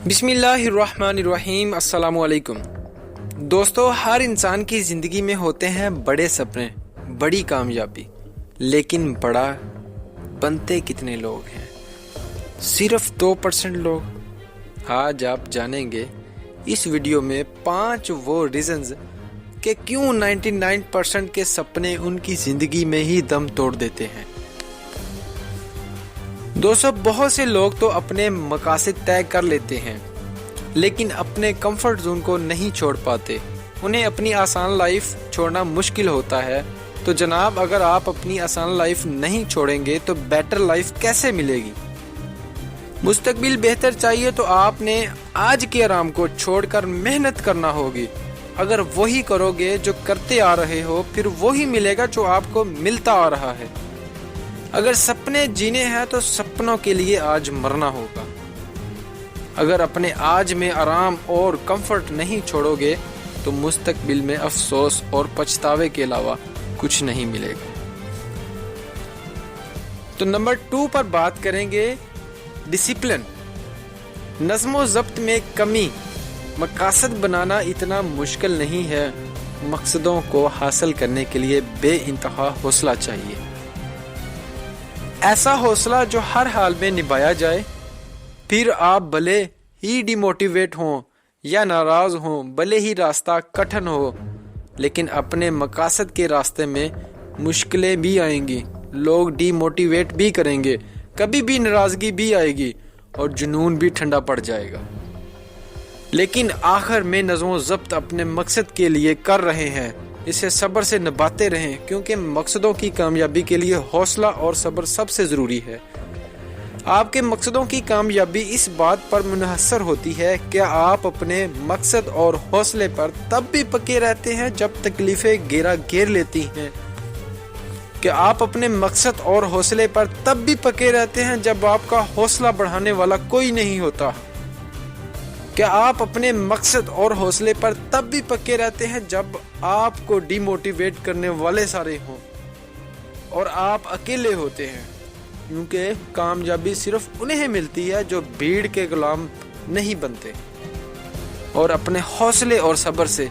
بسم اللہ الرحمن الرحیم۔ السلام علیکم دوستو، ہر انسان کی زندگی میں ہوتے ہیں بڑے سپنے، بڑی کامیابی، لیکن بڑا بنتے کتنے لوگ ہیں؟ صرف 2% لوگ۔ آج آپ جانیں گے اس ویڈیو میں 5 وہ ریزنز کہ کیوں 99% کے سپنے ان کی زندگی میں ہی دم توڑ دیتے ہیں۔ دوستو، بہت سے لوگ تو اپنے مقاصد طے کر لیتے ہیں لیکن اپنے کمفرٹ زون کو نہیں چھوڑ پاتے۔ انہیں اپنی آسان لائف چھوڑنا مشکل ہوتا ہے۔ تو جناب، اگر آپ اپنی آسان لائف نہیں چھوڑیں گے تو بیٹر لائف کیسے ملے گی؟ مستقبل بہتر چاہیے تو آپ نے آج کے آرام کو چھوڑ کر محنت کرنا ہوگی۔ اگر وہی کرو گے جو کرتے آ رہے ہو، پھر وہی ملے گا جو آپ کو ملتا آ رہا ہے۔ اگر سپنے جینے ہیں تو سپنوں کے لیے آج مرنا ہوگا۔ اگر اپنے آج میں آرام اور کمفرٹ نہیں چھوڑو گے تو مستقبل میں افسوس اور پچھتاوے کے علاوہ کچھ نہیں ملے گا۔ تو نمبر 2 پر بات کریں گے، ڈسپلن، نظم و ضبط میں کمی۔ مقاصد بنانا اتنا مشکل نہیں ہے، مقصدوں کو حاصل کرنے کے لیے بے انتہا حوصلہ چاہیے۔ ایسا حوصلہ جو ہر حال میں نبھایا جائے۔ پھر آپ بھلے ہی ڈی موٹیویٹ ہوں یا ناراض ہوں، بھلے ہی راستہ کٹھن ہو، لیکن اپنے مقاصد کے راستے میں مشکلیں بھی آئیں گی، لوگ ڈی موٹیویٹ بھی کریں گے، کبھی بھی ناراضگی بھی آئے گی اور جنون بھی ٹھنڈا پڑ جائے گا، لیکن آخر میں نظم و ضبط اپنے مقصد کے لیے کر رہے ہیں، اسے صبر سے نبھاتے رہیں، کیونکہ مقصدوں کی کامیابی کے لیے حوصلہ اور صبر سب سے ضروری ہے۔ آپ کے مقصدوں کی کامیابی اس بات پر منحصر ہوتی ہے کہ آپ اپنے مقصد اور حوصلے پر تب بھی پکے رہتے ہیں جب تکلیفیں گھیرا گھیر لیتی ہیں، کہ آپ اپنے مقصد اور حوصلے پر تب بھی پکے رہتے ہیں جب آپ کا حوصلہ بڑھانے والا کوئی نہیں ہوتا، کہ آپ اپنے مقصد اور حوصلے پر تب بھی پکے رہتے ہیں جب آپ کو ڈی موٹیویٹ کرنے والے سارے ہوں اور آپ اکیلے ہوتے ہیں، کیونکہ کامیابی صرف انہیں ملتی ہے جو بھیڑ کے غلام نہیں بنتے اور اپنے حوصلے اور صبر سے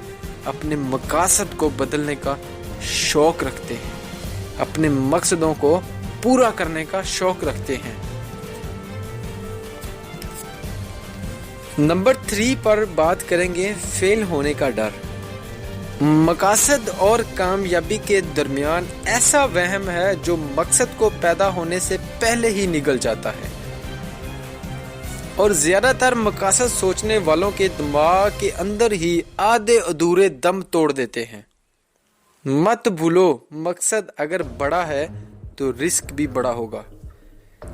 اپنے مقاصد کو بدلنے کا شوق رکھتے ہیں، اپنے مقصدوں کو پورا کرنے کا شوق رکھتے ہیں۔ نمبر 3 پر بات کریں گے، فیل ہونے کا ڈر۔ مقاصد اور کامیابی کے درمیان ایسا وہم ہے جو مقصد کو پیدا ہونے سے پہلے ہی نگل جاتا ہے، اور زیادہ تر مقاصد سوچنے والوں کے دماغ کے اندر ہی آدھے ادھورے دم توڑ دیتے ہیں۔ مت بھولو، مقصد اگر بڑا ہے تو رسک بھی بڑا ہوگا۔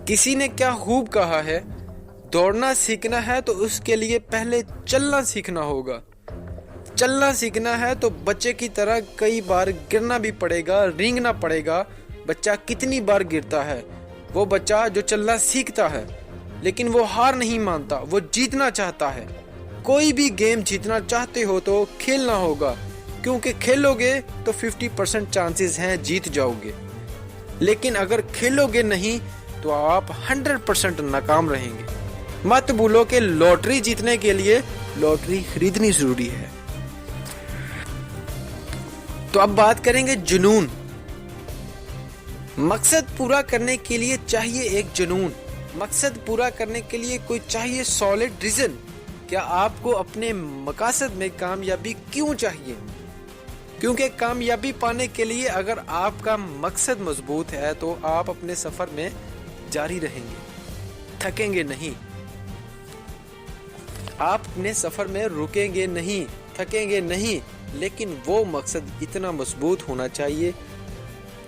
کسی نے کیا خوب کہا ہے، دوڑنا سیکھنا ہے تو اس کے لیے پہلے چلنا سیکھنا ہوگا۔ چلنا سیکھنا ہے تو بچے کی طرح کئی بار گرنا بھی پڑے گا، رینگنا پڑے گا۔ بچہ کتنی بار گرتا ہے؟ وہ بچہ جو چلنا سیکھتا ہے لیکن وہ ہار نہیں مانتا، وہ جیتنا چاہتا ہے۔ کوئی بھی گیم جیتنا چاہتے ہو تو کھیلنا ہوگا، کیونکہ کھیلو گے تو 50% چانسز ہیں جیت جاؤ گے، لیکن اگر کھیلو گے نہیں تو آپ 100% ناکام رہیں گے۔ مت بھولو کہ لاٹری جیتنے کے لیے لاٹری خریدنی ضروری ہے۔ تو اب بات کریں گے جنون۔ مقصد پورا کرنے کے لیے چاہیے ایک جنون، مقصد پورا کرنے کے لیے کوئی چاہیے سالڈ ریزن۔ کیا آپ کو اپنے مقاصد میں کامیابی کیوں چاہیے؟ کیونکہ کامیابی پانے کے لیے اگر آپ کا مقصد مضبوط ہے تو آپ اپنے سفر میں جاری رہیں گے، تھکیں گے نہیں۔ آپ اپنے سفر میں رکیں گے نہیں، تھکیں گے نہیں، لیکن وہ مقصد اتنا مضبوط ہونا چاہیے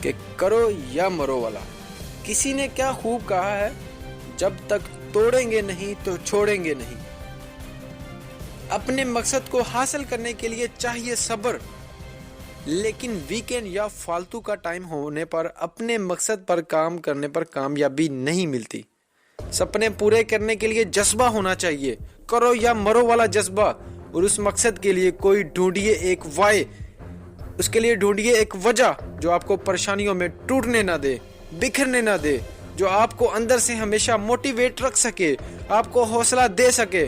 کہ کرو یا مرو والا۔ کسی نے کیا خوب کہا ہے، جب تک توڑیں گے نہیں تو چھوڑیں گے نہیں۔ اپنے مقصد کو حاصل کرنے کے لیے چاہیے صبر، لیکن ویکینڈ یا فالتو کا ٹائم ہونے پر اپنے مقصد پر کام کرنے پر کامیابی نہیں ملتی۔ سپنے پورے کرنے کے لیے جذبہ ہونا چاہیے، کرو یا مرو والا جذبہ، اور اس مقصد کے لیے کوئی ڈھونڈیے ایک وائے، اس کے لیے ڈھونڈیے ایک وجہ جو آپ کو پریشانیوں میں ٹوٹنے نہ دے، بکھرنے نہ دے، جو آپ کو اندر سے ہمیشہ موٹیویٹ رکھ سکے، آپ کو حوصلہ دے سکے۔